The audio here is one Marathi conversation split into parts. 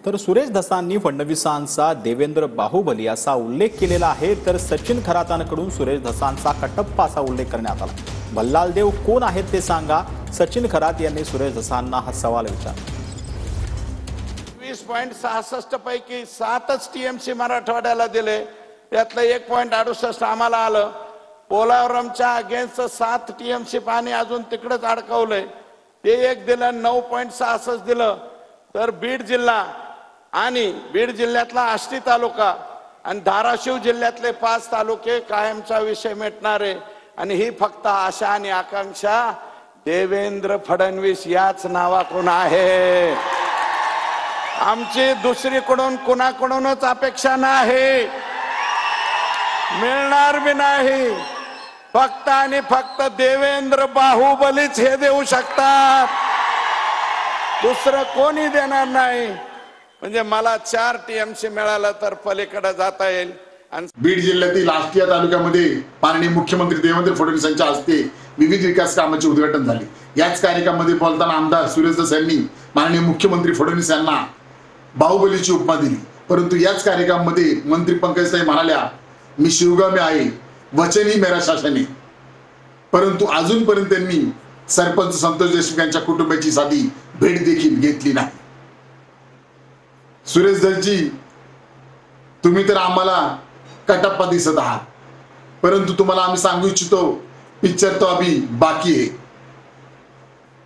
तर सुरेश धसांनी फडणवीसांचा देवेंद्र बाहुबली असा उल्लेख केलेला आहे, तर सचिन खरातांकडून सुरेश धसांचा कटप्पा असा उल्लेख करण्यात आला। भल्लालदेव कोण आहेत ते सांगा, सचिन खरात यांनी सुरेश धसांना हा सवाल विचारला। 20.66 पैकी 7च टीएमसी मराठवाड्याला दिले, त्यातलं 1.68 आम्हाला आलं। पोलावरमच्या अगेन्स्ट 7 टीएमसी पाणी अजून तिकडेच अडकवलंय, ते एक दिलं। 9.66 दिलं। तर बीड जिल्हा आणि बीड जिल्ह्यातला आष्टी तालुका आणि धाराशिव जिल्ह्यातले 5 तालुके कायमचा विषय मिटणारे, आणि ही फक्त आशा आणि आकांक्षा देवेंद्र फडणवीस याच नावाकडून आहे। आमची दुसरीकडून कुणाकडूनच अपेक्षा नाही, मिळणार भी नाही। फक्त आणि फक्त देवेंद्र बाहुबलीच हे देऊ शकतात, दुसरं कोणी देणार नाही। म्हणजे मला 4 टीएमसी मिळालं तर पलीकडे जाता येईल। बीड जिल्ह्यातील आष्टी तालुक्यामध्ये माननीय मुख्यमंत्री देवेंद्र फडणवीस यांच्या हस्ते विविध विकास कामांचे उद्घाटन झाले। याच कार्यक्रमामध्ये बोलताना आमदार सुरेश धस यांनी माननीय मुख्यमंत्री फडणवीस यांना बाहुबलीची उपमा दिली। परंतु याच कार्यक्रमामध्ये मंत्री पंकजताई म्हणाल्या, मी शिवगामी आहे, वचनी मेरा शासन आहे। परंतु अजूनपर्यंत त्यांनी सरपंच संतोष देशमुख यांच्या कुटुंबाची साधी भेट देखील घेतली नाही। सुरेश धसजी, तुम्ही तर आम्हाला कटप्पा दिसत आहात, परंतु तुम्हाला आम्ही सांगू इच्छितो, पिक्चर तो अभी बाकी आहे।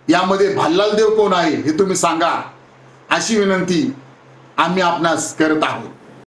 यामध्ये भल्लालदेव कोण आहे हे तुम्ही सांगा, अशी विनंती आम्ही आपणास करत आहोत।